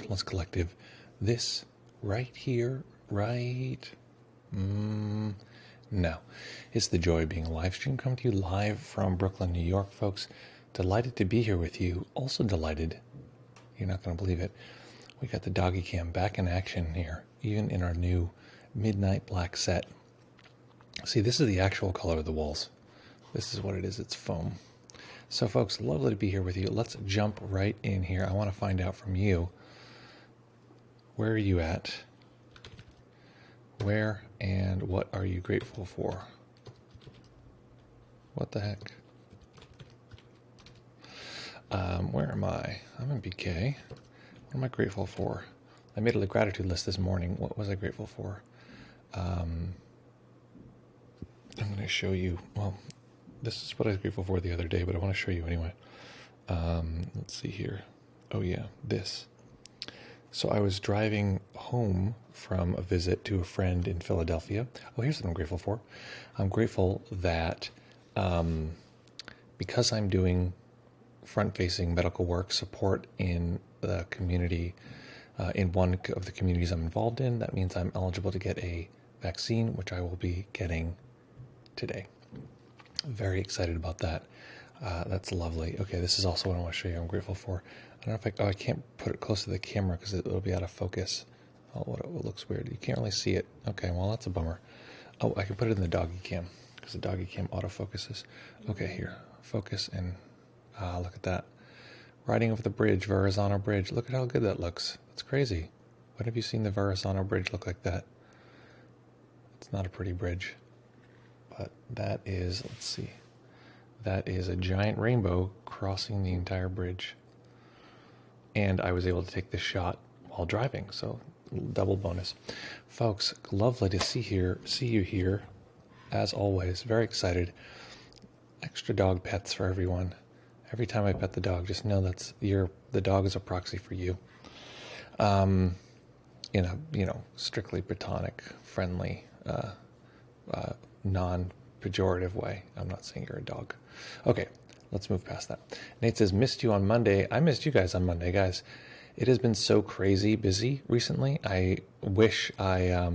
Mindfulness Collective. This right here, right now, it's the joy of being a live stream. Coming to you live from Brooklyn, New York, folks. Delighted to be here with you. Also delighted, you're not going to believe it, we got the doggy cam back in action here, even in our new midnight black set. See, this is the actual color of the walls. This is what it is. It's foam. So, folks, lovely to be here with you. Let's jump right in here. I want to find out from you, where are you at? Where and what are you grateful for? What the heck? Where am I? I'm in BK. What am I grateful for? I made a gratitude list this morning. What was I grateful for? I'm going to show you. Well, this is what I was grateful for the other day, but I want to show you anyway. Let's see here. Oh yeah, this. So I was driving home from a visit to a friend in Philadelphia. Oh, here's what I'm grateful for. I'm grateful that because I'm doing front-facing medical work support in the community, in one of the communities I'm involved in, that means I'm eligible to get a vaccine, which I will be getting today. Very excited about that. That's lovely. Okay, this is also what I want to show you I'm grateful for. I don't know if I can't put it close to the camera because it'll be out of focus. Oh, it looks weird. You can't really see it. Okay, well, that's a bummer. Oh, I can put it in the doggy cam because the doggy cam autofocuses. Okay, here. Focus and look at that. Riding over the bridge, Verrazano Bridge. Look at how good that looks. That's crazy. When have you seen the Verrazano Bridge look like that? It's not a pretty bridge. But that is, let's see, that is a giant rainbow crossing the entire bridge. And I was able to take this shot while driving, so double bonus. Folks, lovely to see you here, as always. Very excited. Extra dog pets for everyone. Every time I pet the dog, just know the dog is a proxy for you. In a strictly platonic, friendly, non-pejorative way. I'm not saying you're a dog. Okay, let's move past that. Nate says, missed you on Monday. I missed you guys on Monday, guys. It has been so crazy busy recently. I wish I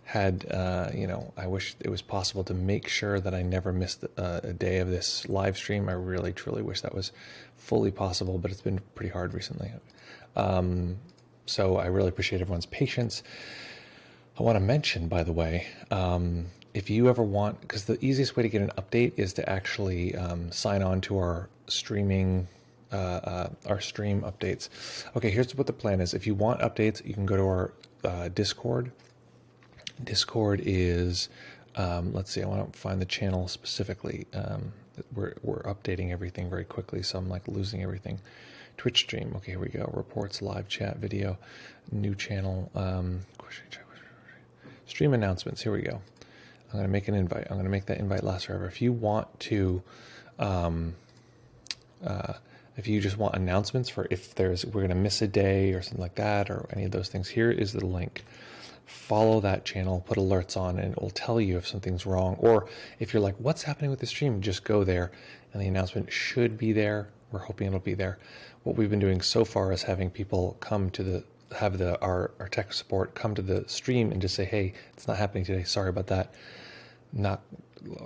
had, I wish it was possible to make sure that I never missed a day of this live stream. I really, truly wish that was fully possible, but it's been pretty hard recently. So I really appreciate everyone's patience. I want to mention, by the way, if you ever want, because the easiest way to get an update is to actually sign on to our streaming, our stream updates. Okay, here's what the plan is. If you want updates, you can go to our Discord. Discord is, let's see, I want to find the channel specifically. We're updating everything very quickly, so I'm like losing everything. Twitch stream, okay, here we go. Reports, live chat, video, new channel, stream announcements, here we go. I'm going to make an invite. I'm going to make that invite last forever. If you want to, if you just want announcements for if we're going to miss a day or something like that, or any of those things, here is the link. Follow that channel, put alerts on, and it will tell you if something's wrong. Or if you're like, what's happening with the stream? Just go there, and the announcement should be there. We're hoping it'll be there. What we've been doing so far is having people come to our tech support come to the stream and just say, hey, it's not happening today. Sorry about that. Not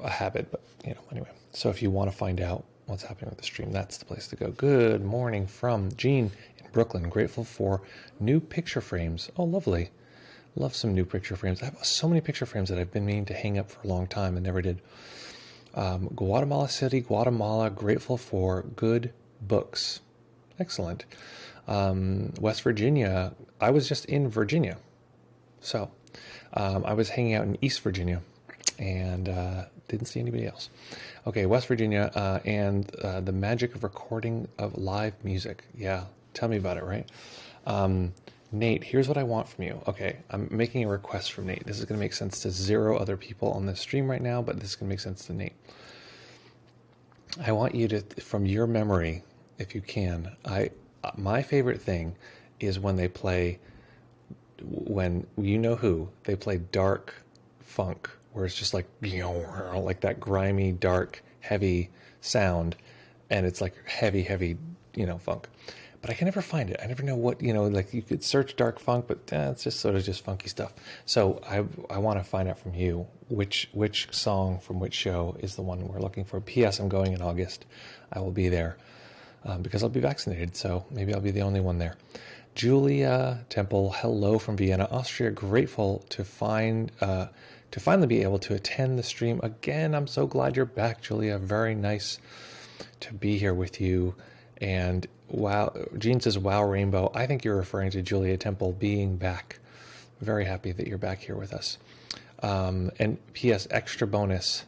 a habit, but anyway. So if you want to find out what's happening with the stream, that's the place to go. Good morning from Jean in Brooklyn. Grateful for new picture frames. Oh, lovely. Love some new picture frames. I have so many picture frames that I've been meaning to hang up for a long time and never did. Guatemala City, Guatemala. Grateful for good books. Excellent. West Virginia. I was just in Virginia. So I was hanging out in East Virginia and didn't see anybody else. Okay, West Virginia and the magic of recording of live music. Yeah, tell me about it, right? Nate, here's what I want from you. Okay, I'm making a request from Nate. This is going to make sense to 0 other people on this stream right now, but this is going to make sense to Nate. I want you to, from your memory, if you can, my favorite thing is when they play, when you know who, they play dark funk, where it's just like that grimy, dark, heavy sound, and it's like heavy, funk. but I can never find it. I never know what, like you could search dark funk, but it's just sort of just funky stuff. So I want to find out from you which song from which show is the one we're looking for. P.S. I'm going in August. I will be there because I'll be vaccinated, so maybe I'll be the only one there. Julia Temple, hello from Vienna, Austria. Grateful to finally be able to attend the stream again. I'm so glad you're back, Julia. Very nice to be here with you. And wow, Jean says, wow, Rainbow. I think you're referring to Julia Temple being back. Very happy that you're back here with us. And P.S. extra bonus.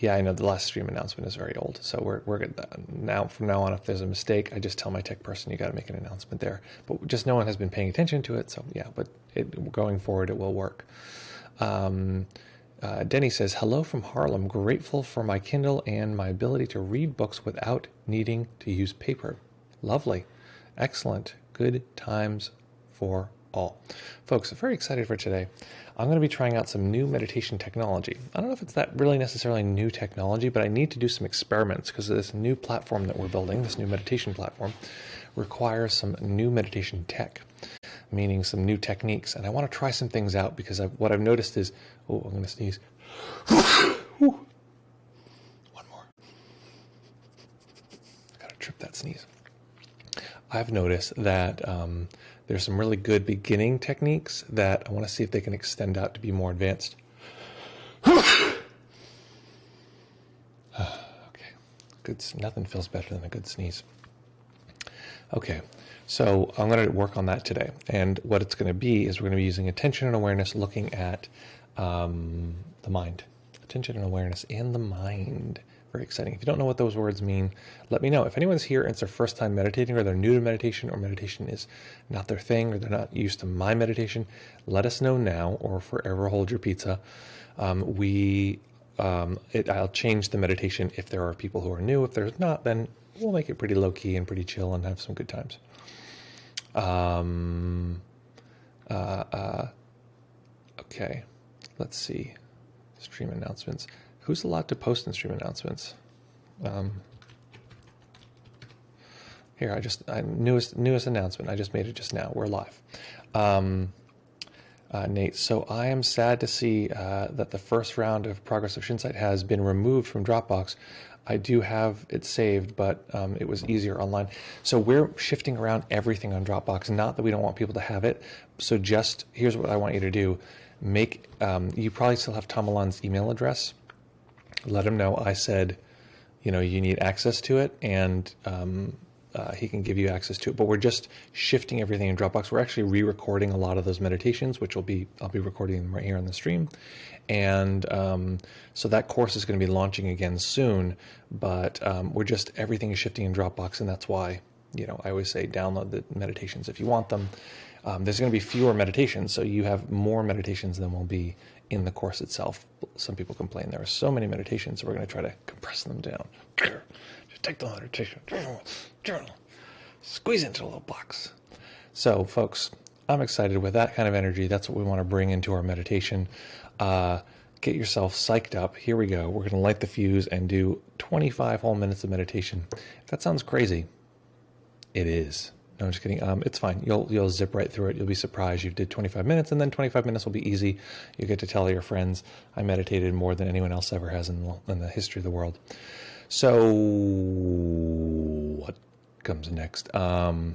Yeah, I know the last stream announcement is very old, so we're good now. From now on, if there's a mistake, I just tell my tech person you got to make an announcement there. But just no one has been paying attention to it, so yeah. But going forward, it will work. Denny says, hello from Harlem. Grateful for my Kindle and my ability to read books without needing to use paper. Lovely, excellent, good times for all. Folks, very excited for today. I'm going to be trying out some new meditation technology. I don't know if it's that really necessarily new technology, but I need to do some experiments because this new platform that we're building, this new meditation platform, requires some new meditation tech, meaning some new techniques. And I want to try some things out because what I've noticed is, oh, I'm going to sneeze. One more. Got to trip that sneeze. I've noticed that there's some really good beginning techniques that I want to see if they can extend out to be more advanced. Okay, good. Nothing feels better than a good sneeze. Okay, so I'm going to work on that today. And what it's going to be is we're going to be using attention and awareness, looking at the mind. Attention and awareness and the mind. Very exciting. If you don't know what those words mean, let me know. If anyone's here and it's their first time meditating, or they're new to meditation, or meditation is not their thing, or they're not used to my meditation, let us know now, or forever hold your pizza. I'll change the meditation if there are people who are new. If there's not, then we'll make it pretty low key and pretty chill and have some good times. Okay, let's see. Stream announcements. Who's allowed to post in stream announcements? Here, newest announcement. I just made it just now. We're live. Nate, so I am sad to see that the first round of Progress of Shinsight has been removed from Dropbox. I do have it saved, but it was easier online. So we're shifting around everything on Dropbox. Not that we don't want people to have it. So just here's what I want you to do. You probably still have Tom Milan's email address. Let him know I said, you need access to it, and he can give you access to it. But we're just shifting everything in Dropbox. We're actually re-recording a lot of those meditations, which I'll be recording them right here on the stream. And so that course is going to be launching again soon. But everything is shifting in Dropbox, and that's why I always say download the meditations if you want them. There's going to be fewer meditations, so you have more meditations than will be in the course itself. Some people complain there are so many meditations, so we're going to try to compress them down. Just take the meditation, journal, squeeze it into a little box. So, folks, I'm excited with that kind of energy. That's what we want to bring into our meditation. Get yourself psyched up. Here we go. We're going to light the fuse and do 25 whole minutes of meditation. If that sounds crazy, it is. No, I'm just kidding. It's fine. You'll zip right through it. You'll be surprised. You did 25 minutes, and then 25 minutes will be easy. You get to tell your friends, I meditated more than anyone else ever has in the history of the world. So, what comes next? Okay,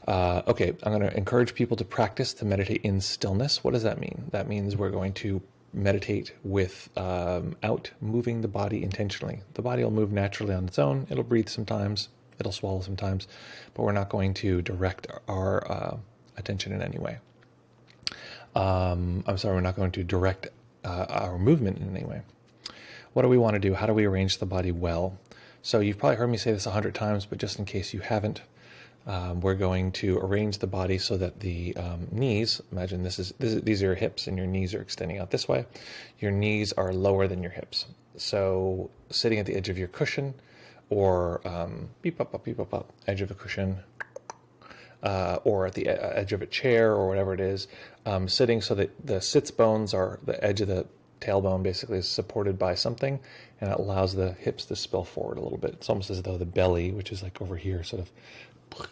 I'm going to encourage people to practice to meditate in stillness. What does that mean? That means we're going to meditate without moving the body intentionally. The body will move naturally on its own. It'll breathe sometimes. It'll swallow sometimes, but we're not going to direct our attention in any way. We're not going to direct our movement in any way. What do we want to do? How do we arrange the body well? So you've probably heard me say this 100 times, but just in case you haven't, we're going to arrange the body so that the knees, imagine these are your hips and your knees are extending out this way. Your knees are lower than your hips. So sitting at the edge of your cushion, or beep up, edge of a cushion, or at the edge of a chair, or whatever it is, sitting so that the sits bones are the edge of the tailbone basically is supported by something, and it allows the hips to spill forward a little bit. It's almost as though the belly, which is like over here, sort of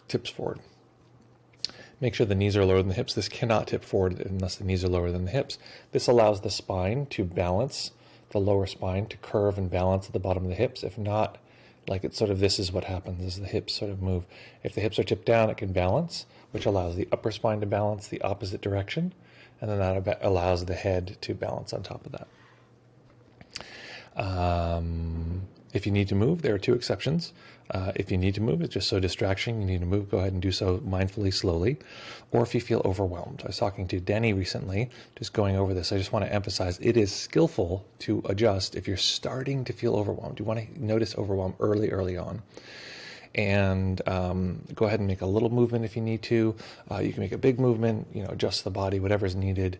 tips forward. Make sure the knees are lower than the hips. This cannot tip forward unless the knees are lower than the hips. This allows the spine to balance, the lower spine to curve and balance at the bottom of the hips. If not, like it's sort of, this is what happens, is the hips sort of move. If the hips are tipped down, it can balance, which allows the upper spine to balance the opposite direction, and then that allows the head to balance on top of that. If you need to move, there are two exceptions. If you need to move, it's just so distraction, you need to move, go ahead and do so mindfully, slowly. Or if you feel overwhelmed. I was talking to Denny recently, just going over this. I just want to emphasize, it is skillful to adjust if you're starting to feel overwhelmed. You want to notice overwhelm early on. And go ahead and make a little movement if you need to. You can make a big movement, adjust the body, whatever is needed.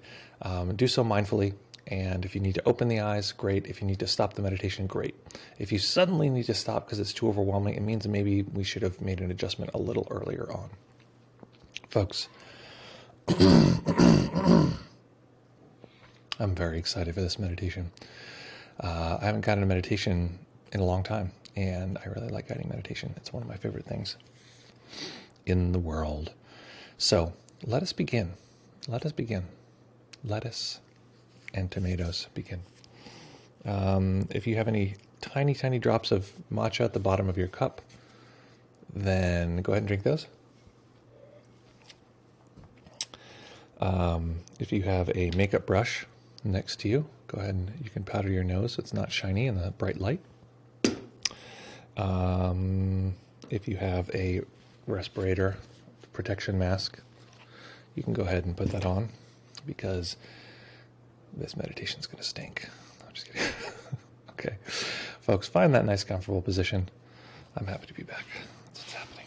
Do so mindfully. And if you need to open the eyes, great. If you need to stop the meditation, great. If you suddenly need to stop because it's too overwhelming, it means maybe we should have made an adjustment a little earlier on. Folks, I'm very excited for this meditation. I haven't gotten a meditation in a long time, and I really like guiding meditation. It's one of my favorite things in the world. So let us begin. Lettuce and tomatoes begin. If you have any tiny drops of matcha at the bottom of your cup, then go ahead and drink those. If you have a makeup brush next to you, go ahead and you can powder your nose so it's not shiny in the bright light. If you have a respirator protection mask, you can go ahead and put that on, because this meditation is going to stink. I'm just kidding. Okay. Folks, find that nice, comfortable position. I'm happy to be back. That's what's happening.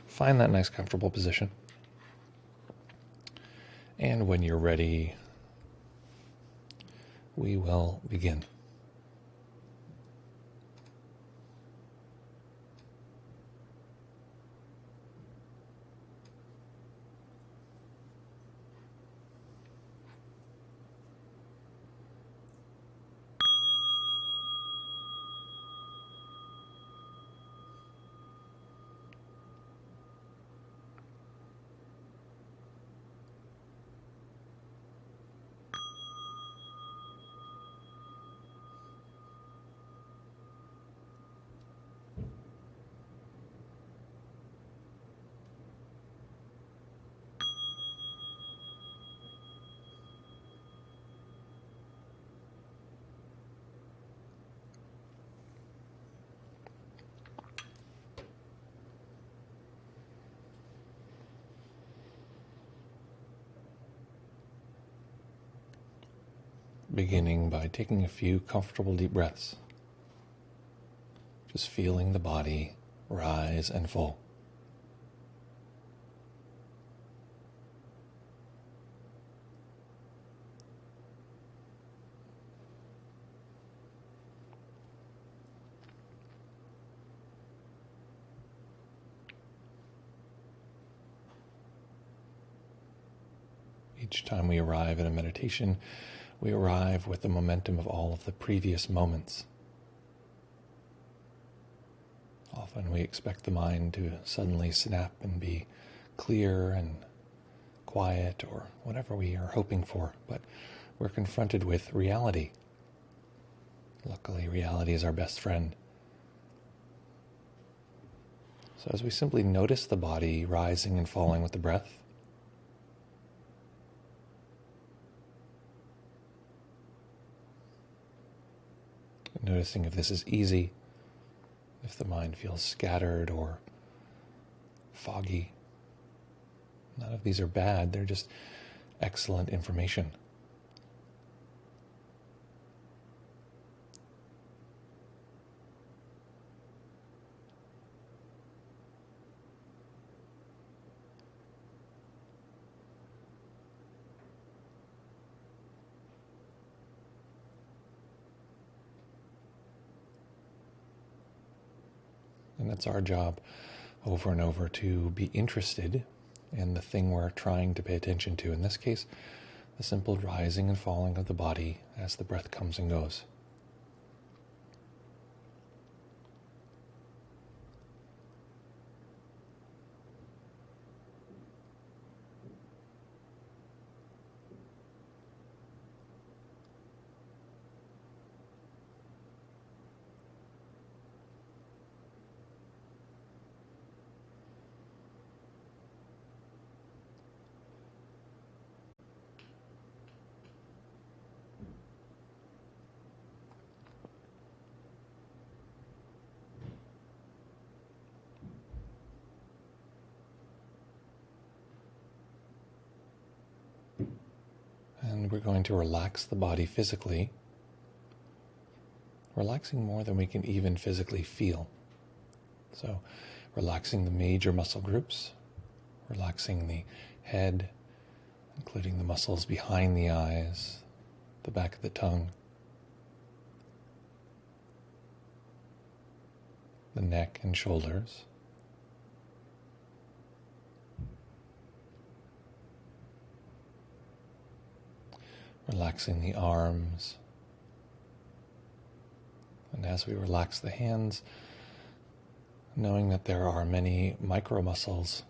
Find that nice, comfortable position. And when you're ready, we will begin. Beginning by taking a few comfortable deep breaths. Just feeling the body rise and fall. Each time we arrive at a meditation, we arrive with the momentum of all of the previous moments. Often we expect the mind to suddenly snap and be clear and quiet, or whatever we are hoping for, but we're confronted with reality. Luckily, reality is our best friend. So as we simply notice the body rising and falling with the breath, noticing if this is easy, if the mind feels scattered or foggy. None of these are bad, they're just excellent information. And that's our job over and over, to be interested in the thing we're trying to pay attention to. In this case, the simple rising and falling of the body as the breath comes and goes. And we're going to relax the body physically, relaxing more than we can even physically feel. So relaxing the major muscle groups, relaxing the head, including the muscles behind the eyes, the back of the tongue, the neck and shoulders. Relaxing the arms. And as we relax the hands, knowing that there are many micro muscles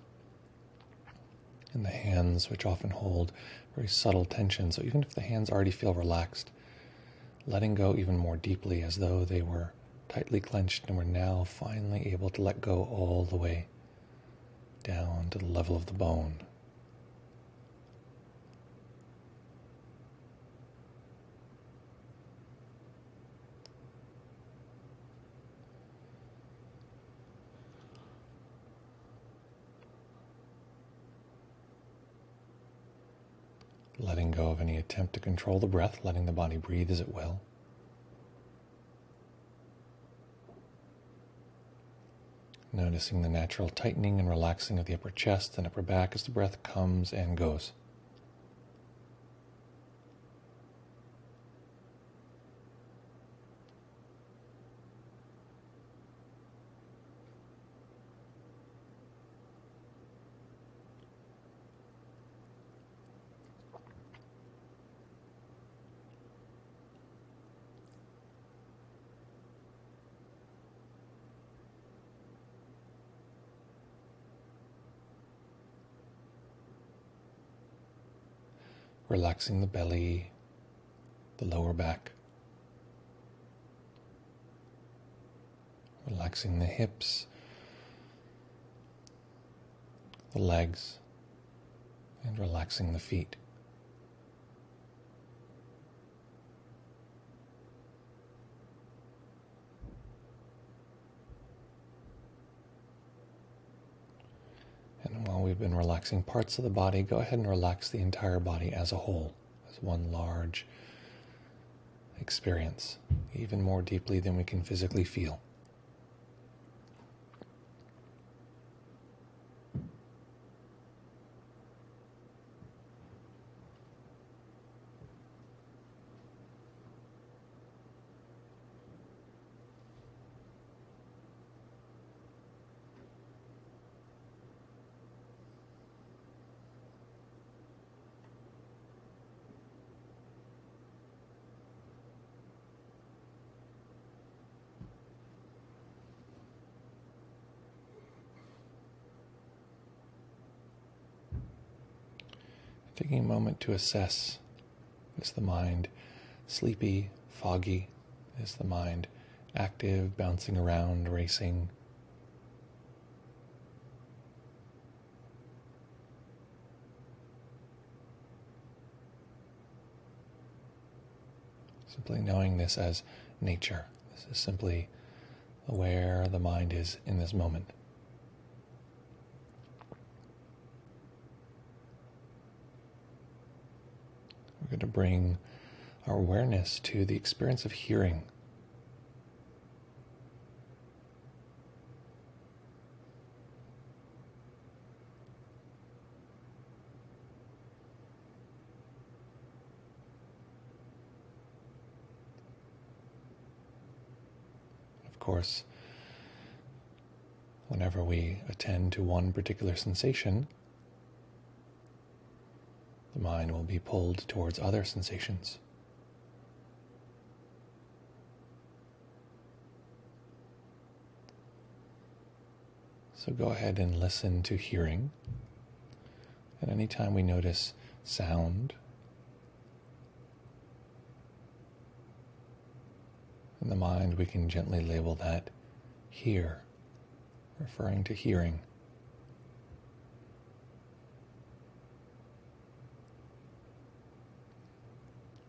in the hands which often hold very subtle tension. So even if the hands already feel relaxed, letting go even more deeply as though they were tightly clenched and we're now finally able to let go all the way down to the level of the bone. Letting go of any attempt to control the breath, letting the body breathe as it will. Noticing the natural tightening and relaxing of the upper chest and upper back as the breath comes and goes. Relaxing the belly, the lower back. Relaxing the hips, the legs, and relaxing the feet. And while we've been relaxing parts of the body, go ahead and relax the entire body as a whole, as one large experience, even more deeply than we can physically feel. Taking a moment to assess, is the mind sleepy, foggy? Is the mind active, bouncing around, racing? Simply knowing this as nature. This is simply where the mind is in this moment. We're going to bring our awareness to the experience of hearing. Of course, whenever we attend to one particular sensation, the mind will be pulled towards other sensations. So go ahead and listen to hearing. And anytime we notice sound in the mind, we can gently label that hear, referring to hearing.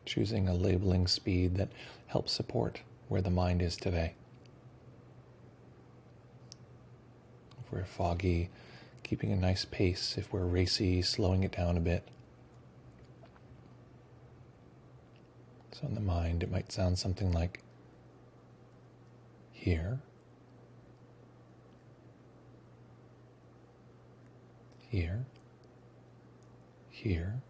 Choosing a labeling speed that helps support where the mind is today. If we're foggy, keeping a nice pace. If we're racy, slowing it down a bit. So in the mind, it might sound something like here, here, here.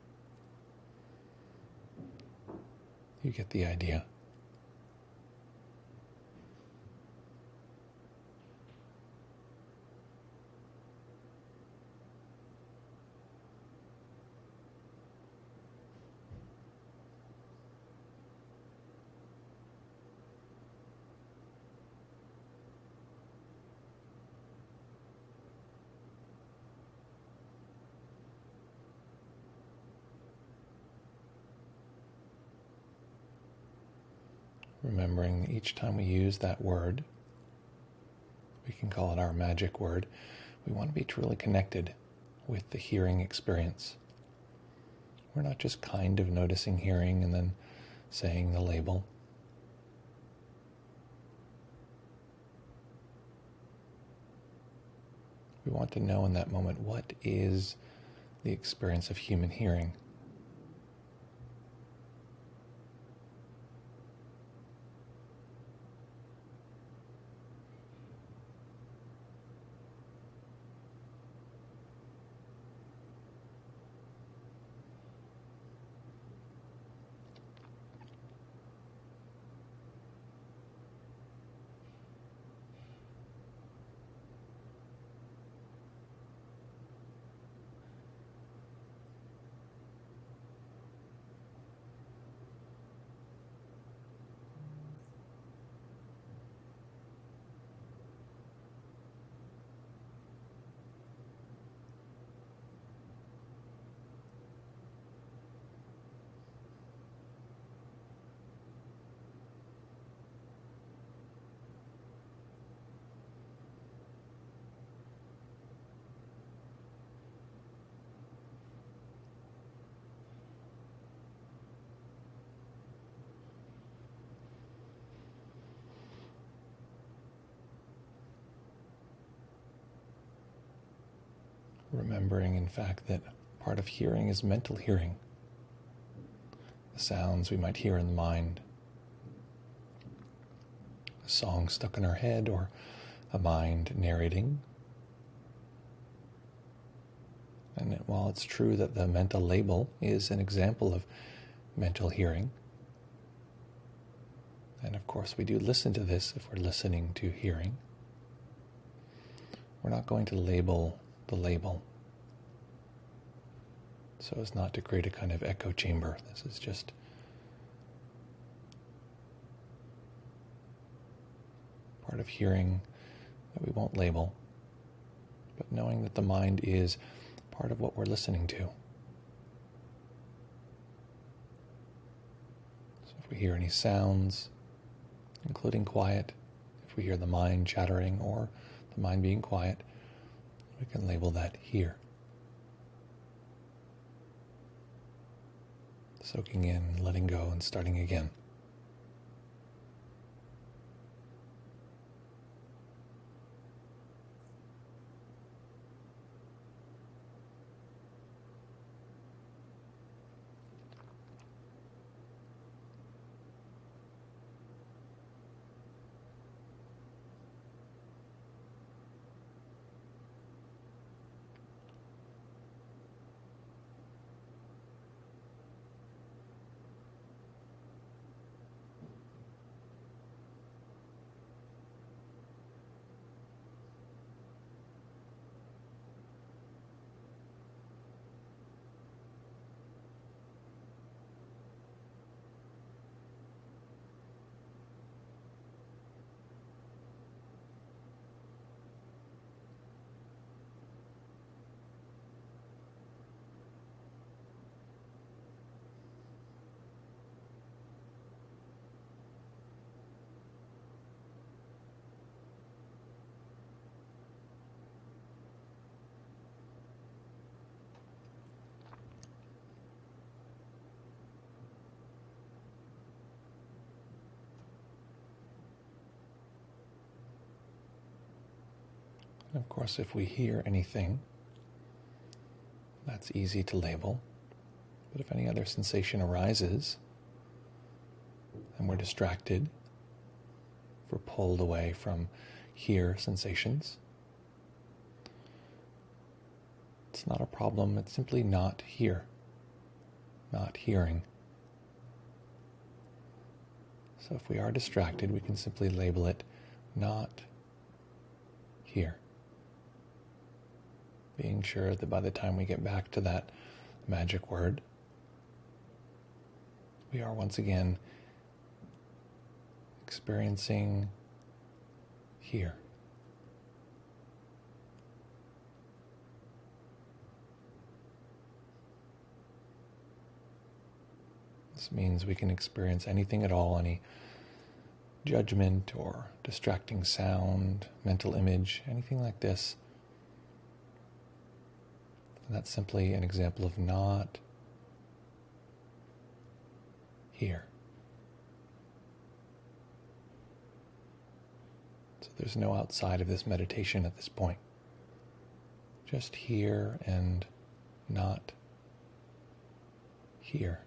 You get the idea. Remembering that each time we use that word, we can call it our magic word, we want to be truly connected with the hearing experience. We're not just kind of noticing hearing and then saying the label. We want to know in that moment, what is the experience of human hearing? Remembering, in fact, that part of hearing is mental hearing. The sounds we might hear in the mind, a song stuck in our head, or a mind narrating. And while it's true that the mental label is an example of mental hearing, and of course we do listen to this if we're listening to hearing, we're not going to label the label so as not to create a kind of echo chamber. This is just part of hearing that we won't label, but knowing that the mind is part of what we're listening to. So if we hear any sounds, including quiet, if we hear the mind chattering or the mind being quiet, we can label that here. Soaking in, letting go, and starting again. Of course, if we hear anything, that's easy to label. But if any other sensation arises and we're distracted, if we're pulled away from hear sensations, it's not a problem. It's simply not here, not hearing. So if we are distracted, we can simply label it not here. Being sure that by the time we get back to that magic word, we are once again experiencing here. This means we can experience anything at all, any judgment or distracting sound, mental image, anything like this. And that's simply an example of not here. So there's no outside of this meditation at this point. Just here and not here.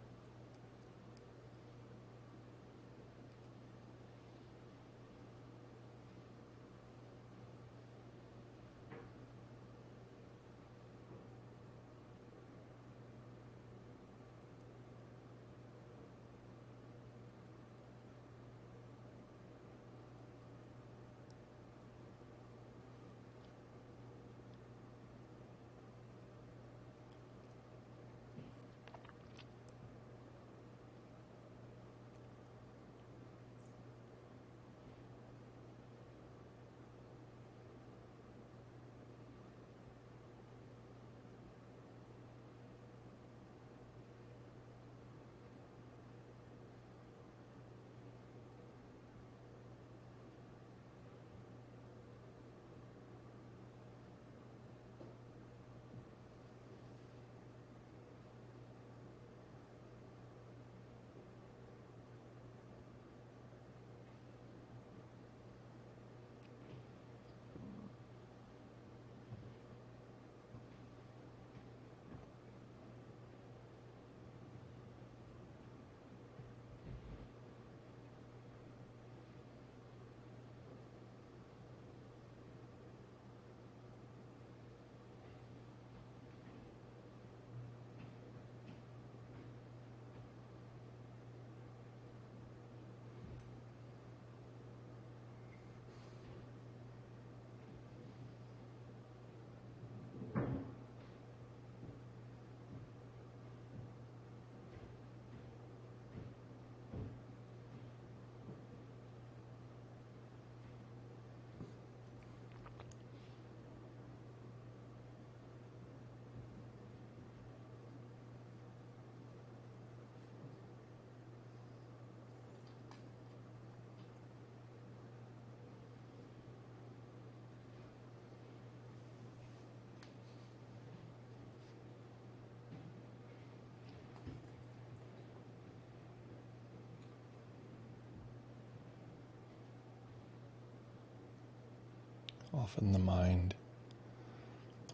Often the mind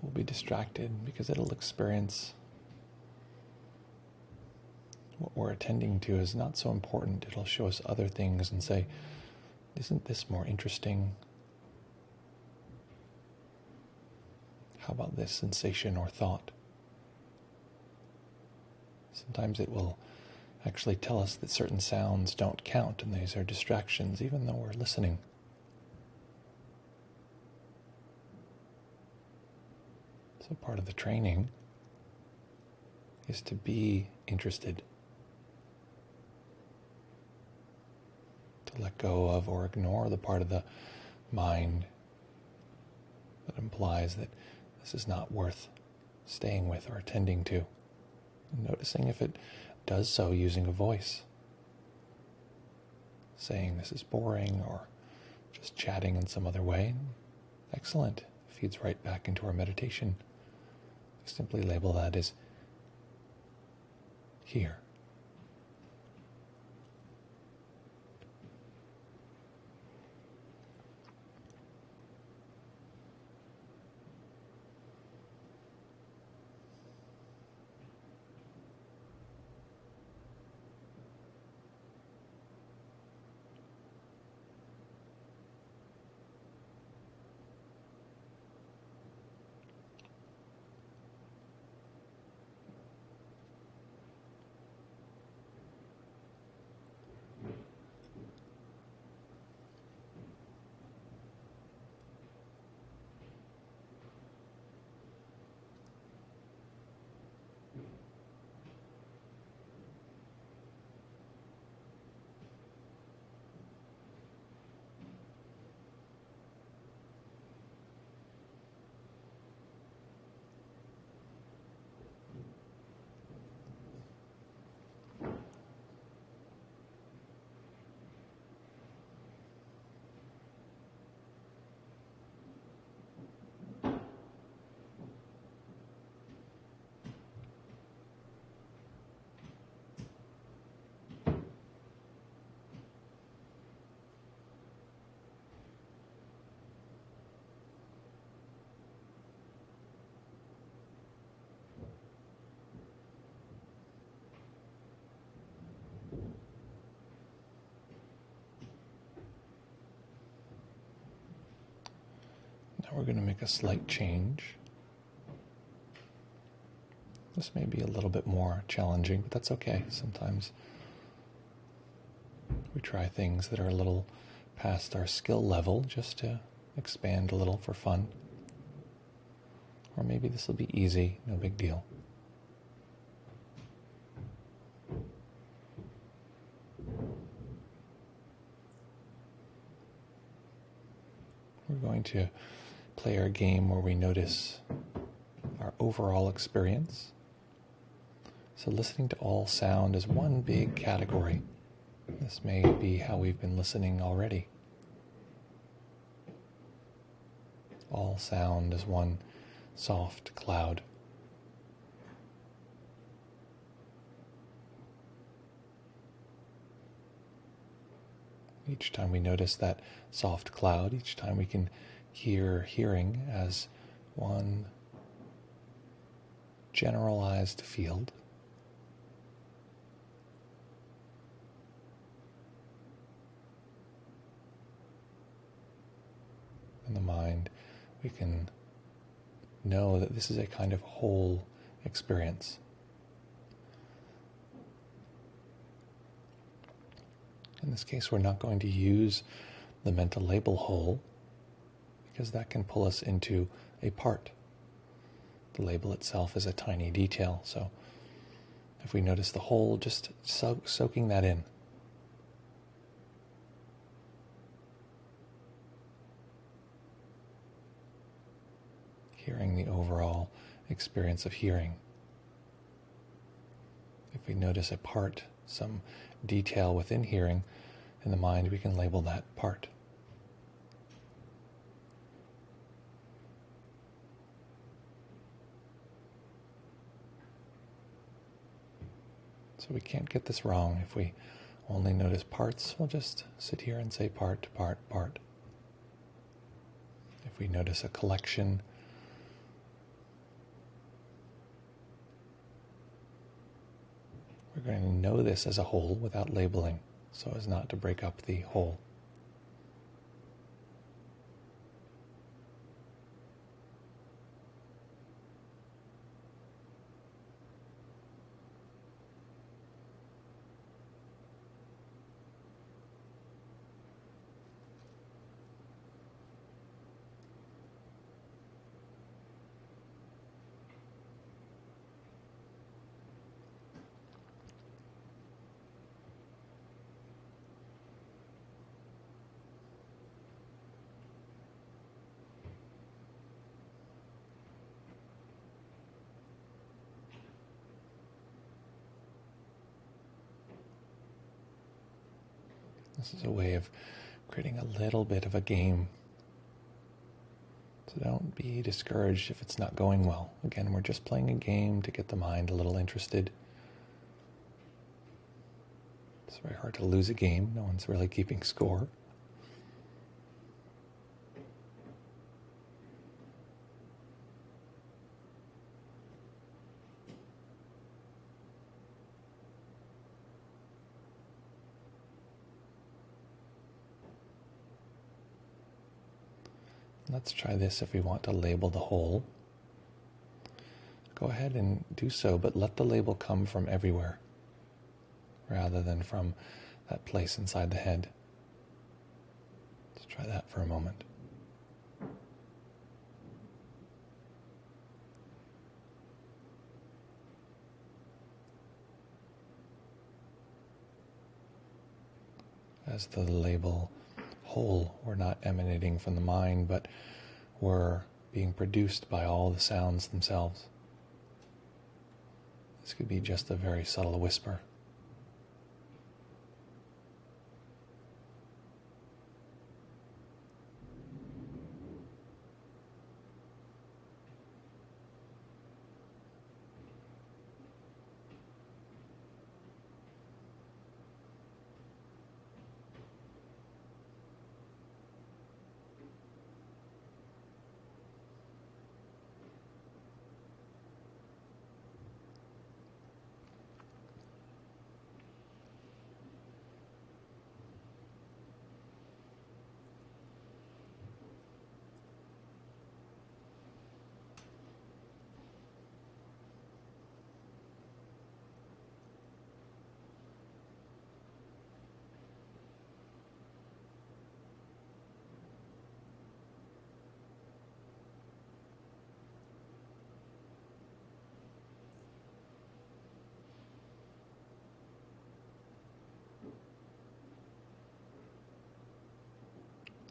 will be distracted because it'll experience what we're attending to is not so important. It'll show us other things and say, isn't this more interesting? How about this sensation or thought? Sometimes it will actually tell us that certain sounds don't count and these are distractions, even though we're listening. So part of the training is to be interested, to let go of or ignore the part of the mind that implies that this is not worth staying with or attending to. And noticing if it does so using a voice, saying this is boring or just chatting in some other way. Excellent. Feeds right back into our meditation. Simply label that as here. Now we're going to make a slight change. This may be a little bit more challenging, but that's okay. Sometimes we try things that are a little past our skill level just to expand a little for fun. Or maybe this will be easy, no big deal. We're going to play our game where we notice our overall experience. So listening to all sound is one big category. This may be how we've been listening already. All sound is one soft cloud. Each time we notice that soft cloud, each time we can hear hearing as one generalized field. In the mind, we can know that this is a kind of whole experience. In this case, we're not going to use the mental label whole because that can pull us into a part. The label itself is a tiny detail, so if we notice the whole, just soaking that in. Hearing the overall experience of hearing. If we notice a part, some detail within hearing, in the mind we can label that part. So we can't get this wrong. If we only notice parts, we'll just sit here and say part, part, part. If we notice a collection, we're going to know this as a whole without labeling, so as not to break up the whole. This is a way of creating a little bit of a game. So don't be discouraged if it's not going well. Again, we're just playing a game to get the mind a little interested. It's very hard to lose a game. No one's really keeping score. Let's try this if we want to label the whole. Go ahead and do so, but let the label come from everywhere rather than from that place inside the head. Let's try that for a moment. As the label whole, we're not emanating from the mind, but we're being produced by all the sounds themselves. This could be just a very subtle whisper.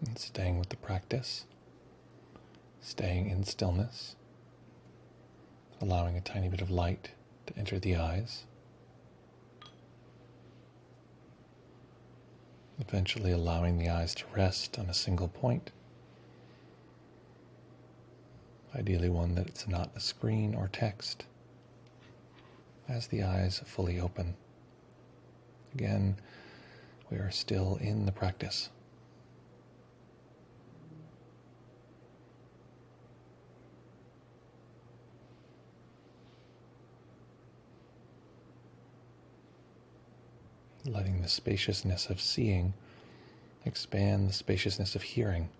And staying with the practice, staying in stillness, allowing a tiny bit of light to enter the eyes, eventually allowing the eyes to rest on a single point, ideally one that's not a screen or text, as the eyes fully open. Again, we are still in the practice. Letting the spaciousness of seeing expand the spaciousness of hearing.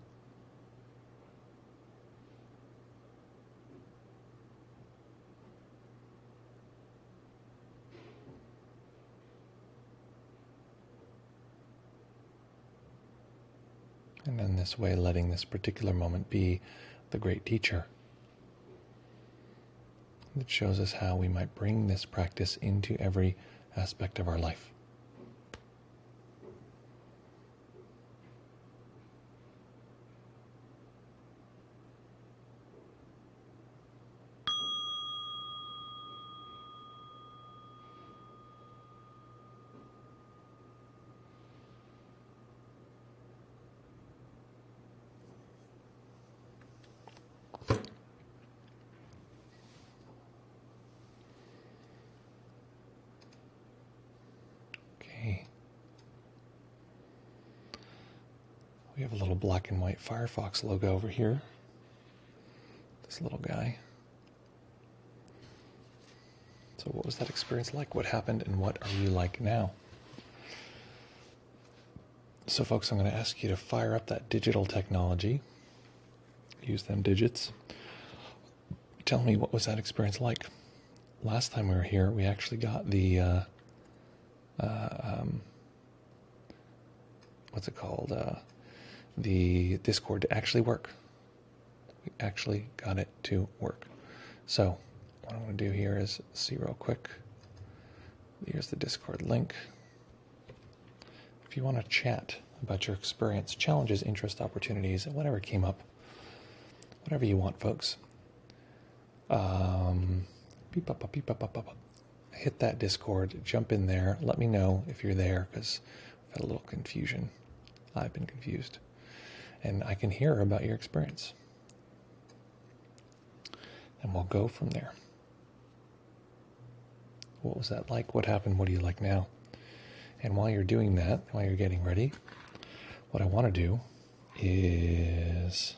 And in this way, letting this particular moment be the great teacher that shows us how we might bring this practice into every aspect of our life. Okay. We have a little black and white Firefox logo over here. This little guy. So what was that experience like? What happened and what are you like now? So folks, I'm going to ask you to fire up that digital technology. Use them digits. Tell me, what was that experience like? Last time we were here, we actually got the, what's it called? The Discord to actually work. We actually got it to work. So what I'm going to do here is see real quick. Here's the Discord link. If you want to chat about your experience, challenges, interests, opportunities, and whatever came up, whatever you want, folks. Hit that Discord, jump in there, let me know if you're there, because I've had a little confusion. I've been confused. And I can hear about your experience. And we'll go from there. What was that like? What happened? What do you like now? And while you're doing that, while you're getting ready, what I want to do is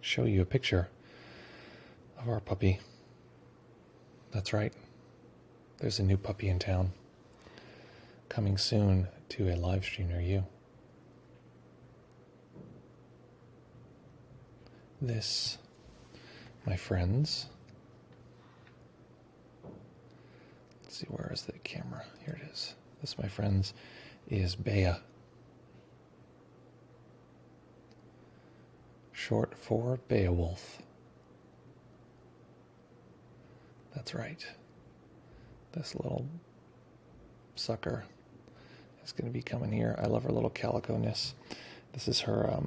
show you a picture of our puppy. That's right. There's a new puppy in town. Coming soon to a live stream near you. This, my friends, let's see, where is the camera? Here it is. This, my friends, is Bea. Short for Beowulf. That's right. This little sucker is going to be coming here. I love her little calico-ness. This is her,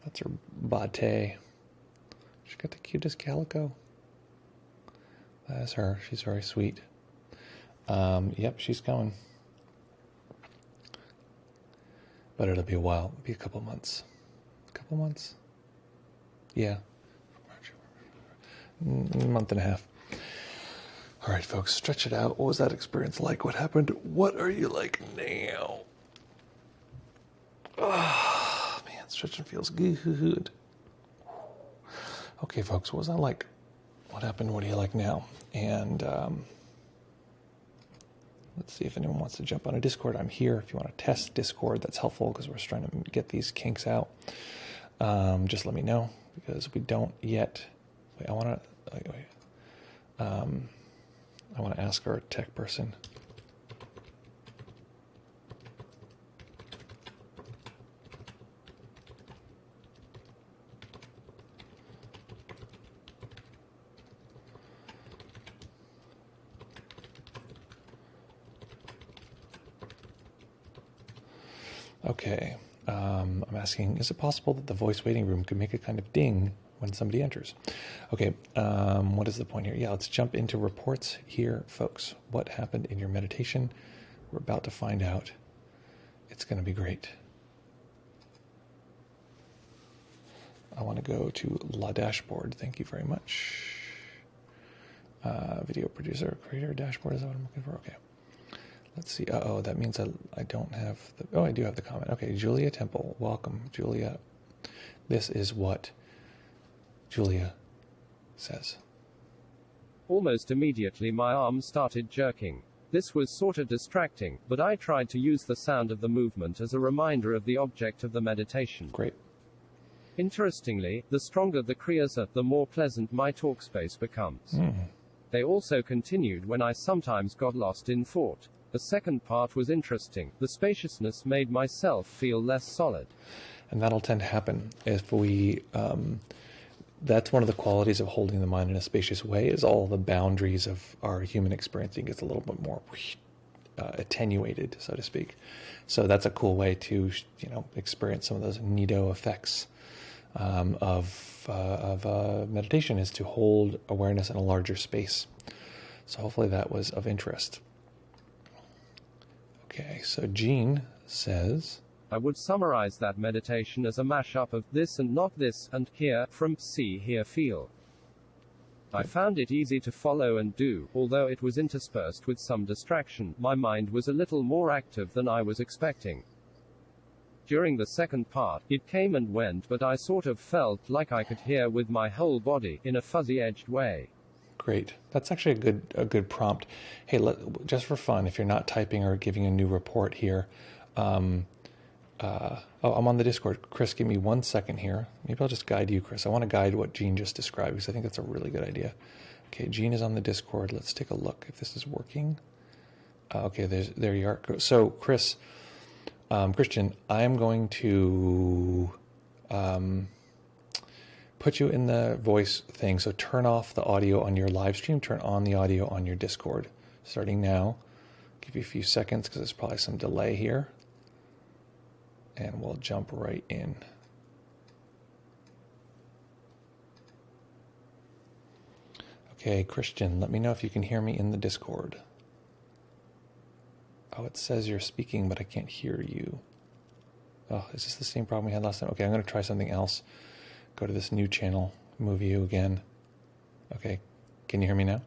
that's her bate. She's got the cutest calico. That is her. She's very sweet. Yep, she's coming. But it'll be a while. It'll be a couple months. Couple months? Yeah. A month and a half. All right, folks, stretch it out. What was that experience like? What happened? What are you like now? Oh, man, stretching feels good. Okay, folks, what was that like? What happened? What do you like now? And let's see if anyone wants to jump on a Discord. I'm here. If you want to test Discord, that's helpful because we're trying to get these kinks out. Just let me know because we don't yet. Wait, I want to ask our tech person. Okay. I'm asking, is it possible that the voice waiting room could make a kind of ding when somebody enters? Okay. What is the point here? Yeah, let's jump into reports here, folks. What happened in your meditation? We're about to find out. It's going to be great. I want to go to La Dashboard. Thank you very much. Video producer, creator, dashboard is what I'm looking for. Okay. Let's see. Uh-oh, that means I don't have the... Oh, I do have the comment. Okay, Julia Temple. Welcome, Julia. This is what Julia says. Almost immediately my arm started jerking. This was sorta distracting, but I tried to use the sound of the movement as a reminder of the object of the meditation. Great. Interestingly, the stronger the kriyasa, the more pleasant my talk space becomes. They also continued when I sometimes got lost in thought. The second part was interesting. The spaciousness made myself feel less solid. And that'll tend to happen if we... that's one of the qualities of holding the mind in a spacious way, is all the boundaries of our human experiencing gets a little bit more attenuated, so to speak. So that's a cool way to, experience some of those Nido effects of meditation, is to hold awareness in a larger space. So hopefully that was of interest. Okay, so Jean says... I would summarize that meditation as a mashup of this and not this, and here, from see, hear, feel. I found it easy to follow and do, although it was interspersed with some distraction. My mind was a little more active than I was expecting. During the second part, it came and went, but I sort of felt like I could hear with my whole body, in a fuzzy-edged way. Great. That's actually a good prompt. Hey, just for fun, if you're not typing or giving a new report here, I'm on the Discord. Chris, give me 1 second here. Maybe I'll just guide you, Chris. I want to guide what Jean just described, because I think that's a really good idea. Okay, Jean is on the Discord. Let's take a look if this is working. Okay, there you are. So, Chris, Christian, I am going to put you in the voice thing. So turn off the audio on your live stream. Turn on the audio on your Discord. Starting now. Give you a few seconds because there's probably some delay here. And we'll jump right in. Okay, Christian, let me know if you can hear me in the Discord. Oh, it says you're speaking, but I can't hear you. Oh, is this the same problem we had last time? Okay, I'm going to try something else. Go to this new channel, move you again. Okay, can you hear me now?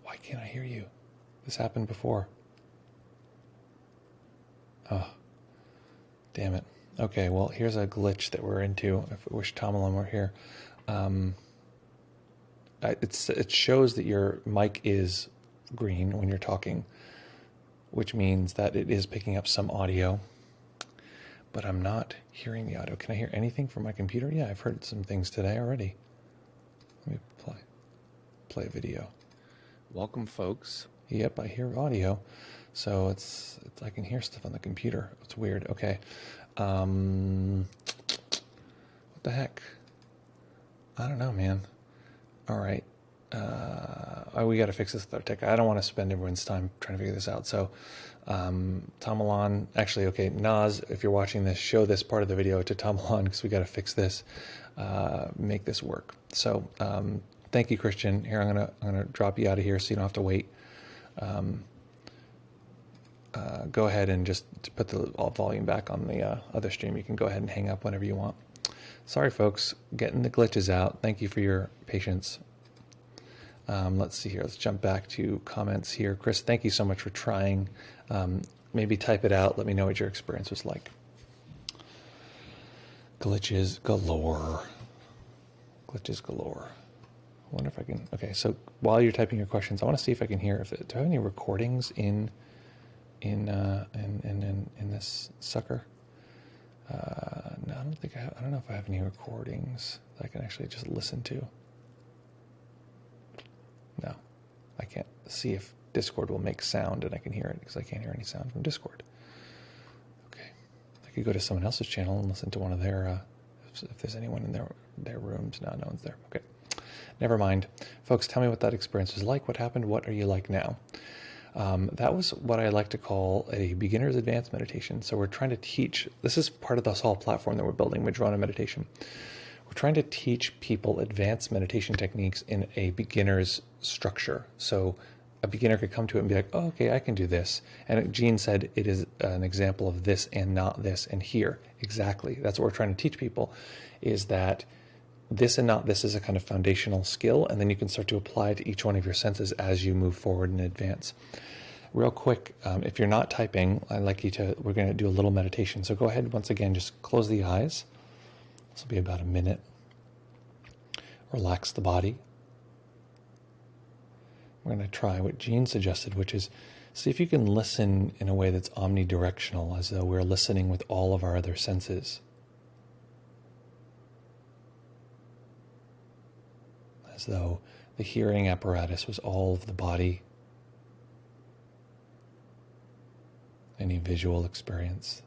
Why can't I hear you? This happened before. Oh, damn it. Okay, well, here's a glitch that we're into. I wish Tom Malone were here. It shows that your mic is green when you're talking, which means that it is picking up some audio, but I'm not hearing the audio. Can I hear anything from my computer? Yeah, I've heard some things today already. Let me play video. Welcome, folks. Yep, I hear audio. So it's I can hear stuff on the computer. It's weird. Okay. What the heck? I don't know, man. All right. We got to fix this with our tech. I don't want to spend everyone's time trying to figure this out. So, Tom Alon, actually, okay, Naz, if you're watching this, show this part of the video to Tom Alon because we got to fix this, make this work. So, thank you, Christian. Here, I'm gonna drop you out of here so you don't have to wait. Go ahead and just put the volume back on the other stream. You can go ahead and hang up whenever you want. Sorry, folks, getting the glitches out. Thank you for your patience. Let's see here. Let's jump back to comments here. Chris, thank you so much for trying. Maybe type it out. Let me know what your experience was like. Glitches galore. Glitches galore. I wonder if I can. Okay, so while you're typing your questions, I want to see if I can hear. Do I have any recordings in this sucker? No, I don't think I have. I don't know if I have any recordings that I can actually just listen to. No, I can't see if Discord will make sound and I can hear it because I can't hear any sound from Discord. Okay, I could go to someone else's channel and listen to one of their, if there's anyone in their rooms. No, no one's there. Okay, never mind. Folks, tell me what that experience was like. What happened? What are you like now? That was what I like to call a beginner's advanced meditation. So we're trying to teach, this is part of this whole platform that we're building, Madrona Meditation. We're trying to teach people advanced meditation techniques in a beginner's structure. So a beginner could come to it and be like, oh, okay, I can do this. And Gene said it is an example of this and not this and here. Exactly. That's what we're trying to teach people, is that this and not this is a kind of foundational skill, and then you can start to apply it to each one of your senses as you move forward and advance. Real quick, if you're not typing, I'd like you to, we're going to do a little meditation. So go ahead, once again, just close the eyes. This will be about a minute. Relax the body. We're going to try what Gene suggested, which is see if you can listen in a way that's omnidirectional, as though we're listening with all of our other senses. As though the hearing apparatus was all of the body. Any visual experience.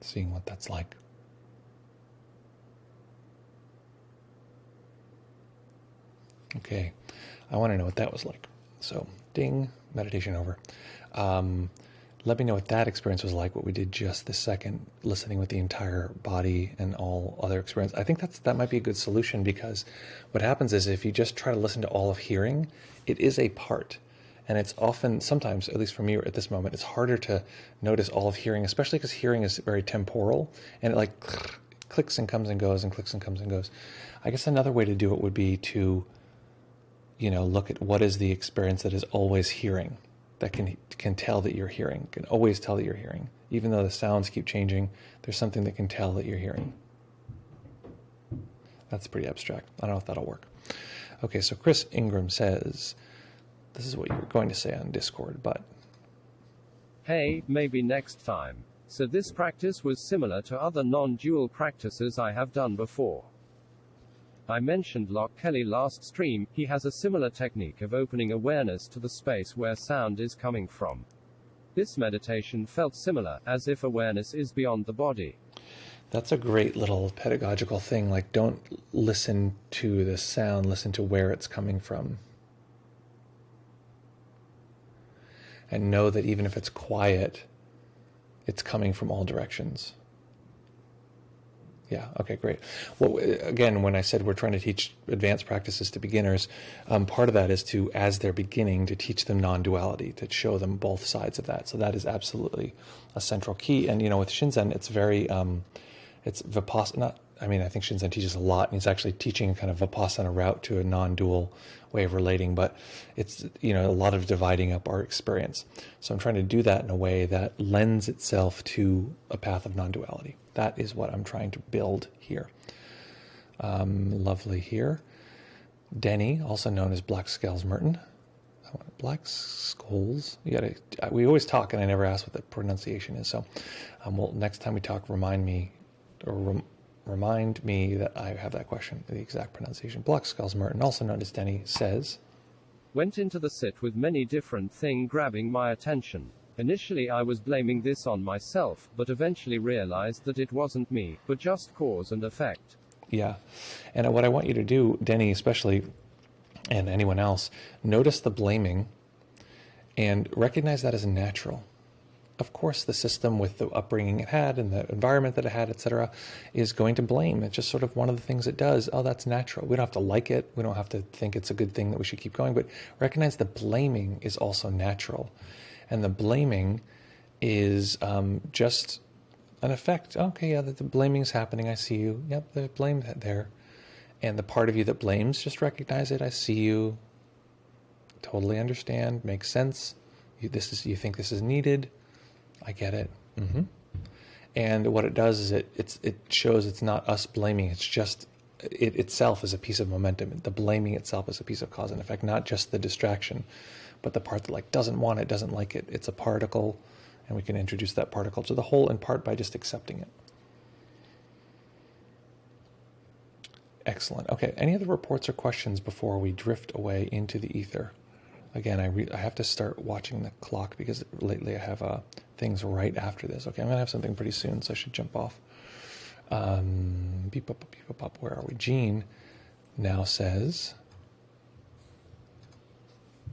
Seeing what that's like. Okay, I want to know what that was like. So, ding, meditation over. Let me know what that experience was like, what we did just this second, listening with the entire body and all other experience. I think that might be a good solution, because what happens is if you just try to listen to all of hearing, it is a part. And it's often, sometimes, at least for me at this moment, it's harder to notice all of hearing, especially because hearing is very temporal, and it like clicks and comes and goes and clicks and comes and goes. I guess another way to do it would be to, look at what is the experience that is always hearing, that can tell that you're hearing, can always tell that you're hearing. Even though the sounds keep changing, there's something that can tell that you're hearing. That's pretty abstract. I don't know if that'll work. Okay, so Chris Ingram says, this is what you were going to say on Discord, but... Hey, maybe next time. So this practice was similar to other non-dual practices I have done before. I mentioned Locke Kelly last stream. He has a similar technique of opening awareness to the space where sound is coming from. This meditation felt similar, as if awareness is beyond the body. That's a great little pedagogical thing. Like, don't listen to the sound, listen to where it's coming from. And know that even if it's quiet, it's coming from all directions. Yeah, okay, great. Well, again, when I said we're trying to teach advanced practices to beginners, part of that is to, as they're beginning, to teach them non-duality, to show them both sides of that. So that is absolutely a central key. And, with Shinzen, it's very, it's Vipassana. I think Shinzen teaches a lot, and he's actually teaching a kind of Vipassana route to a non-dual way of relating, but it's, a lot of dividing up our experience. So I'm trying to do that in a way that lends itself to a path of non-duality. That is what I'm trying to build here. Lovely here. Denny, also known as Black Skulls Merton. Black Skulls. We always talk, and I never ask what the pronunciation is. So, well, next time we talk, remind me that I have that question, the exact pronunciation. Black Skulls Merton, also known as Denny, says, went into the sit with many different things grabbing my attention. Initially I was blaming this on myself, but eventually realized that it wasn't me, but just cause and effect. Yeah. And what I want you to do, Denny especially, and anyone else, notice the blaming and recognize that as natural. Of course, the system with the upbringing it had and the environment that it had, etc., is going to blame. It's just sort of one of the things it does. Oh, that's natural. We don't have to like it. We don't have to think it's a good thing that we should keep going. But recognize the blaming is also natural. And the blaming is just an effect. Okay, yeah, the blaming is happening. I see you. Yep, the blame there. And the part of you that blames, just recognize it. I see you. Totally understand. Makes sense. You think this is needed. I get it. Mm-hmm. And what it does is it shows it's not us blaming. It's just it itself is a piece of momentum. The blaming itself is a piece of cause and effect, not just the distraction, but the part that doesn't want it, doesn't like it. It's a particle, and we can introduce that particle to the whole in part by just accepting it. Excellent. Okay. Any other reports or questions before we drift away into the ether? Again, I have to start watching the clock because lately I have things right after this. Okay, I'm going to have something pretty soon, so I should jump off. Beep, up, beep, up, where are we? Jean now says...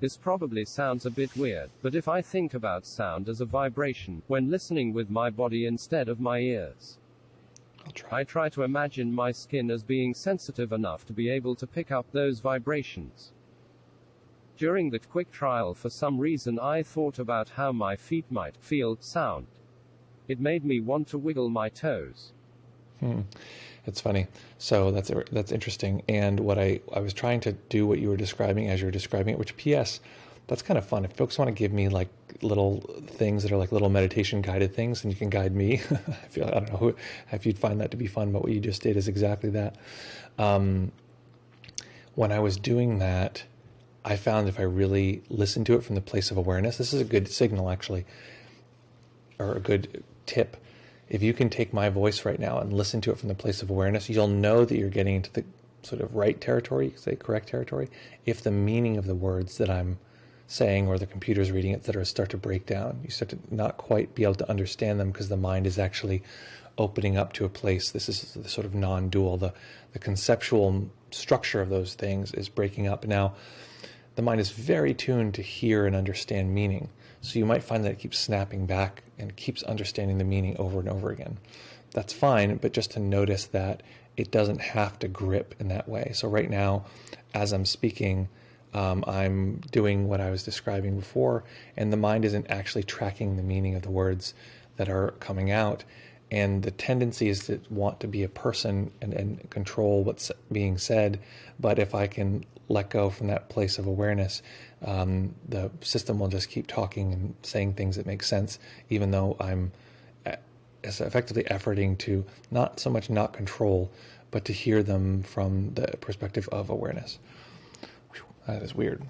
This probably sounds a bit weird, but if I think about sound as a vibration, when listening with my body instead of my ears, I try to imagine my skin as being sensitive enough to be able to pick up those vibrations. During that quick trial, for some reason I thought about how my feet might feel sound. It made me want to wiggle my toes. It's funny. So that's interesting. And what I was trying to do what you were describing as you were describing it, which P.S., that's kind of fun. If folks want to give me like little things that are like little meditation guided things, and you can guide me. I don't know if you'd find that to be fun, but what you just did is exactly that. When I was doing that, I found if I really listened to it from the place of awareness, this is a good signal actually, or a good tip. If you can take my voice right now and listen to it from the place of awareness, you'll know that you're getting into the sort of right territory, say correct territory, if the meaning of the words that I'm saying or the computer's reading, etc., start to break down. You start to not quite be able to understand them because the mind is actually opening up to a place. This is the sort of non-dual. The conceptual structure of those things is breaking up. Now, the mind is very tuned to hear and understand meaning. So you might find that it keeps snapping back and keeps understanding the meaning over and over again. That's fine, but just to notice that it doesn't have to grip in that way. So right now, as I'm speaking, I'm doing what I was describing before, and the mind isn't actually tracking the meaning of the words that are coming out. And the tendency is to want to be a person and control what's being said. But if I can let go from that place of awareness, the system will just keep talking and saying things that make sense, even though I'm effectively efforting to not so much not control, but to hear them from the perspective of awareness. Whew, that is weird.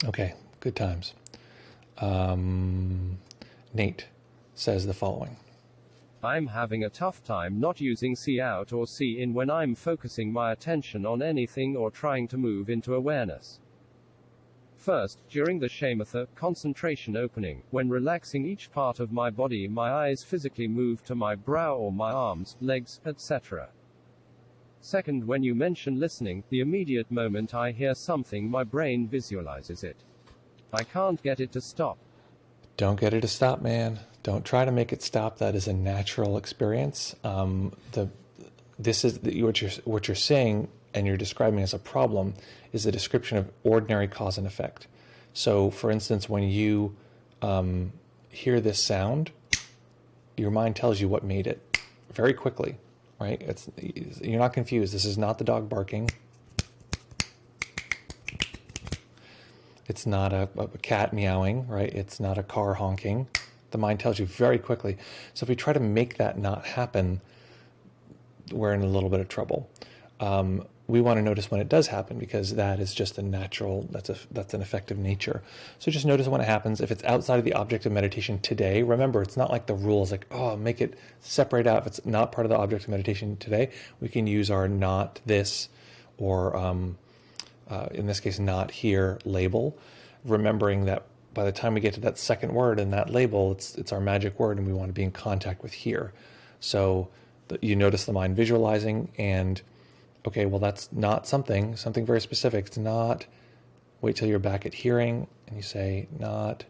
Okay, good times. Nate says the following. I'm having a tough time not using see out or see in when I'm focusing my attention on anything or trying to move into awareness. First, during the shamatha, concentration opening, when relaxing each part of my body, my eyes physically move to my brow or my arms, legs, etc. Second, when you mention listening, the immediate moment I hear something, my brain visualizes it. I can't get it to stop. Don't get it to stop, man. Don't try to make it stop. That is a natural experience. This is what you're saying and you're describing as a problem is a description of ordinary cause and effect. So, for instance, when you hear this sound, your mind tells you what made it very quickly, right? You're not confused. This is not the dog barking. It's not a cat meowing, right? It's not a car honking. The mind tells you very quickly. So if we try to make that not happen, we're in a little bit of trouble. We want to notice when it does happen because that is just a natural, that's an effective nature. So just notice when it happens. If it's outside of the object of meditation today, remember, it's not like the rules like, oh, make it separate out. If it's not part of the object of meditation today, we can use our not this or in this case, not here label, remembering that by the time we get to that second word in that label, it's our magic word and we want to be in contact with here. So you notice the mind visualizing and, okay, well, that's not something very specific. It's not, wait till you're back at hearing and you say, not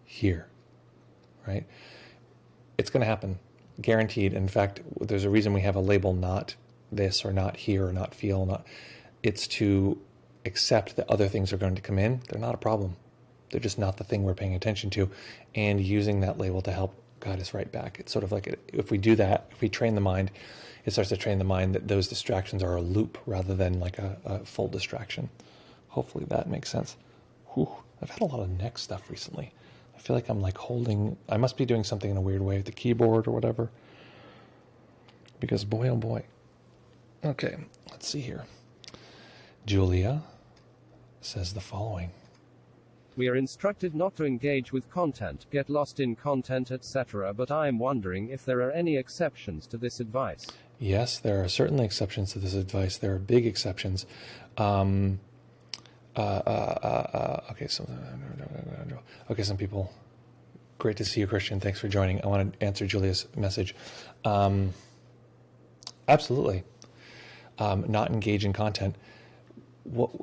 here, right? It's going to happen, guaranteed. In fact, there's a reason we have a label, not this or not here or not feel, not. It's to accept that other things are going to come in. They're not a problem. They're just not the thing we're paying attention to. And using that label to help guide us right back. It's sort of like if we do that, if we train the mind, it starts to train the mind that those distractions are a loop rather than like a full distraction. Hopefully that makes sense. Whew. I've had a lot of neck stuff recently. I feel like I'm like I must be doing something in a weird way with the keyboard or whatever. Because boy, oh boy. Okay, let's see here. Julia says the following. We are instructed not to engage with content, get lost in content, etc., but I am wondering if there are any exceptions to this advice. Yes, there are certainly exceptions to this advice. There are big exceptions. Okay, some people. Great to see you, Christian. Thanks for joining. I want to answer Julia's message. Absolutely. Not engage in content.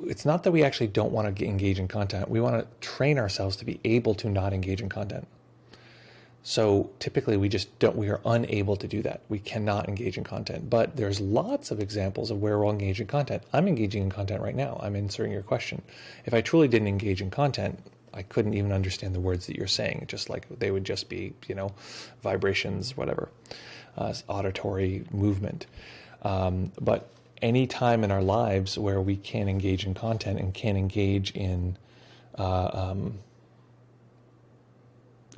It's not that we actually don't want to engage in content. We want to train ourselves to be able to not engage in content. So typically we are unable to do that. We cannot engage in content, but there's lots of examples of where we'll engage in content. I'm engaging in content right now. I'm answering your question. If I truly didn't engage in content, I couldn't even understand the words that you're saying. Just like they would just be, vibrations, whatever, auditory movement. But any time in our lives where we can engage in content and can engage in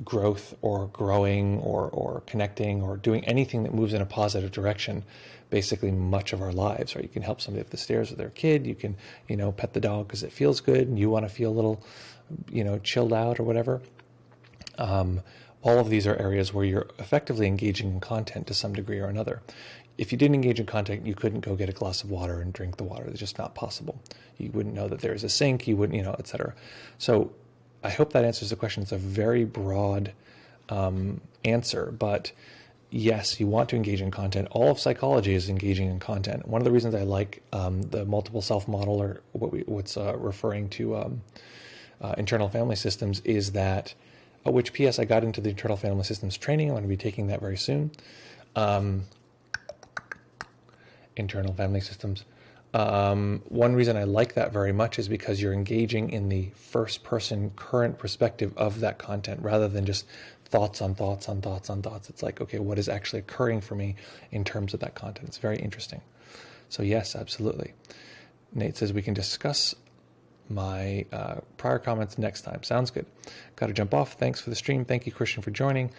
growth or growing or connecting or doing anything that moves in a positive direction, basically much of our lives, right? You can help somebody up the stairs with their kid. You can, pet the dog because it feels good and you want to feel a little, chilled out or whatever. All of these are areas where you're effectively engaging in content to some degree or another. If you didn't engage in content, you couldn't go get a glass of water and drink the water. It's just not possible. You wouldn't know that there's a sink. You wouldn't, et cetera. So I hope that answers the question. It's a very broad answer, but yes, you want to engage in content. All of psychology is engaging in content. One of the reasons I like the multiple self model, or what's referring to internal family systems, is that, which P.S. I got into the internal family systems training. I'm going to be taking that very soon. Internal family systems. One reason I like that very much is because you're engaging in the first person current perspective of that content rather than just thoughts on thoughts on thoughts on thoughts. It's like, okay, what is actually occurring for me in terms of that content? It's very interesting. So yes, absolutely. Nate says we can discuss my prior comments next time. Sounds good. Got to jump off. Thanks for the stream. Thank you, Christian, for joining.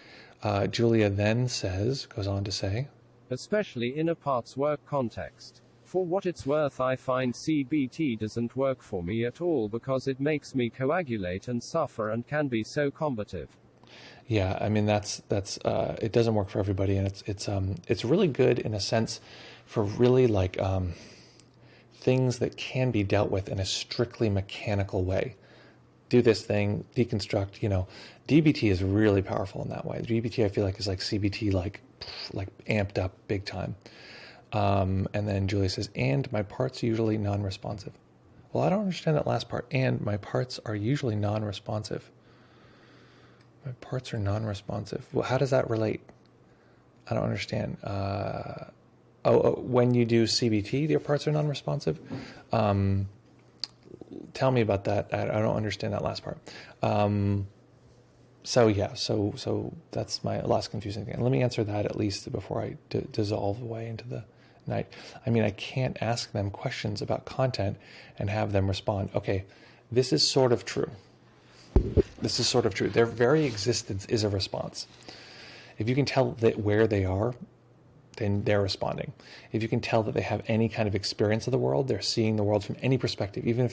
Julia then goes on to say, especially in a parts work context. For what it's worth, I find CBT doesn't work for me at all because it makes me coagulate and suffer and can be so combative. Yeah, I mean that's it doesn't work for everybody, and it's really good in a sense for really like things that can be dealt with in a strictly mechanical way. Do this thing, deconstruct. DBT is really powerful in that way. DBT I feel like is like CBT, like amped up big time. And then Julia says, and my parts are usually non-responsive. Well, I don't understand that last part. And my parts are usually non-responsive. My parts are non-responsive. Well, how does that relate? I don't understand. When you do CBT, your parts are non-responsive? Tell me about that. I don't understand that last part. So that's my last confusing thing. Let me answer that at least before I dissolve away into the night. I mean, I can't ask them questions about content and have them respond. Okay, this is sort of true. This is sort of true. Their very existence is a response. If you can tell that where they are, then they're responding. If you can tell that they have any kind of experience of the world, they're seeing the world from any perspective, even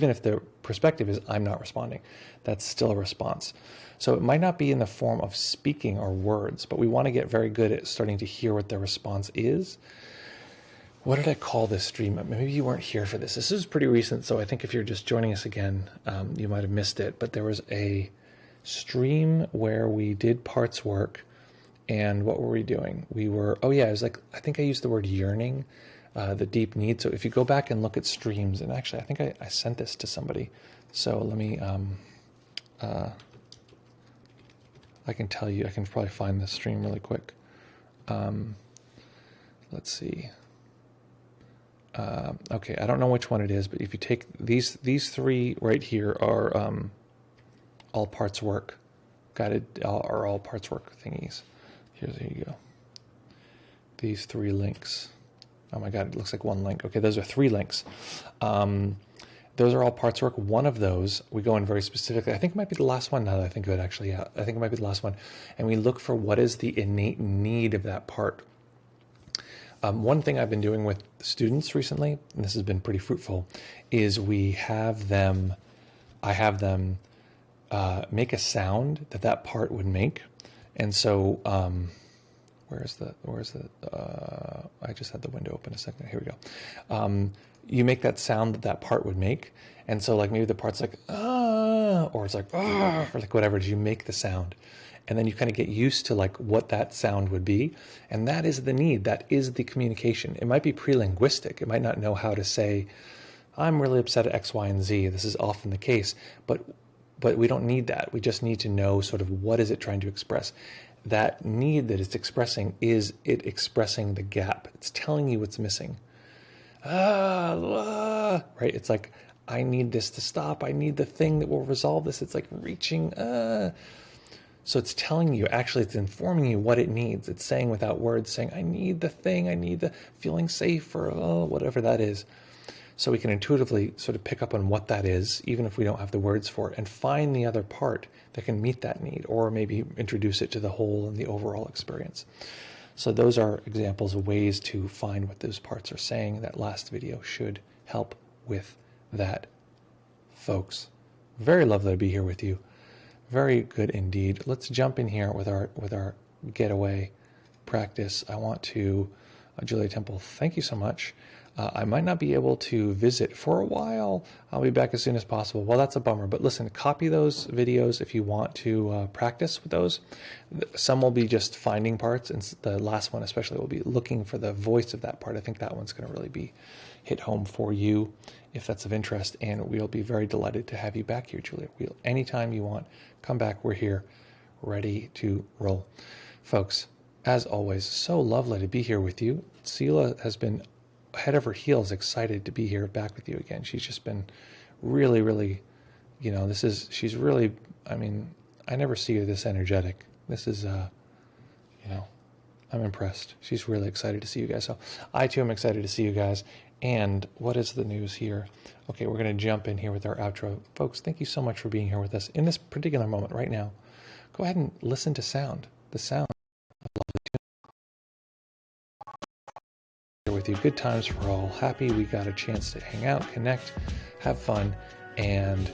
if their perspective is I'm not responding, that's still a response. So it might not be in the form of speaking or words, but we want to get very good at starting to hear what their response is. What did I call this stream? Maybe you weren't here for this. This is pretty recent, so I think if you're just joining us again, you might have missed it. But there was a stream where we did parts work. And what were we doing? It was like, I think I used the word yearning, the deep need. So if you go back and look at streams, and actually I think I sent this to somebody. So let me, I can tell you, I can probably find this stream really quick. Let's see. Okay, I don't know which one it is, but if you take these three right here are all parts work, are all parts work thingies. There you go. These three links. Oh my God, it looks like one link. Okay, those are three links. Those are all parts work. One of those, we go in very specifically. I think it might be the last one now that I think of it, actually. Yeah, I think it might be the last one. And we look for what is the innate need of that part. One thing I've been doing with students recently, and this has been pretty fruitful, is I have them make a sound that part would make. And so, where's the, I just had the window open a second. Here we go. you make that sound that that part would make. And so like maybe the part's like, ah, or it's like, ah, or like whatever it is, you make the sound. And then you kind of get used to like what that sound would be. And that is the need. That is the communication. It might be pre-linguistic. It might not know how to say, I'm really upset at X, Y, and Z. This is often the case. But we don't need that. We just need to know sort of what is it trying to express. That need that it's expressing, is it expressing the gap? It's telling you what's missing. Right? It's like, I need this to stop. I need the thing that will resolve this. It's like reaching. So it's telling you, actually, it's informing you what it needs. It's saying without words, saying, I need the thing. I need the feeling safe, or whatever that is. So we can intuitively sort of pick up on what that is, even if we don't have the words for it, and find the other part that can meet that need, or maybe introduce it to the whole and the overall experience. So those are examples of ways to find what those parts are saying. That last video should help with that, folks. Very lovely to be here with you. Very good indeed. Let's jump in here with our getaway practice. I want to, Julia Temple, thank you so much. I might not be able to visit for a while. I'll be back as soon as possible. Well, that's a bummer, but listen, copy those videos if you want to practice with those. Some will be just finding parts, and the last one especially will be looking for the voice of that part. I think that one's going to really be hit home for you if that's of interest, and we'll be very delighted to have you back here, Julia. Anytime you want, come back. We're here, ready to roll. Folks, as always, so lovely to be here with you. Sela has been head over heels excited to be here back with you again. She's just been really, really, she's really, I mean, I never see her this energetic. This is, I'm impressed. She's really excited to see you guys. So I too am excited to see you guys. And what is the news here? Okay, we're going to jump in here with our outro. Folks, thank you so much for being here with us in this particular moment right now. Go ahead and listen to sound. The sound. With you, good times for all. Happy we got a chance to hang out, connect, have fun, and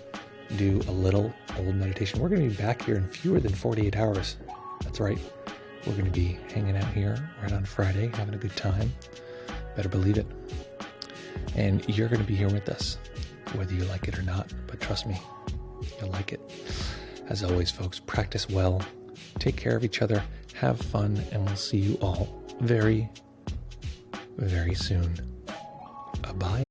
do a little old meditation. We're going to be back here in fewer than 48 hours. That's right. We're going to be hanging out here right on Friday, having a good time. Better believe it. And you're going to be here with us, whether you like it or not. But trust me, you'll like it. As always, folks, practice well, take care of each other, have fun, and we'll see you all very, very soon. Bye.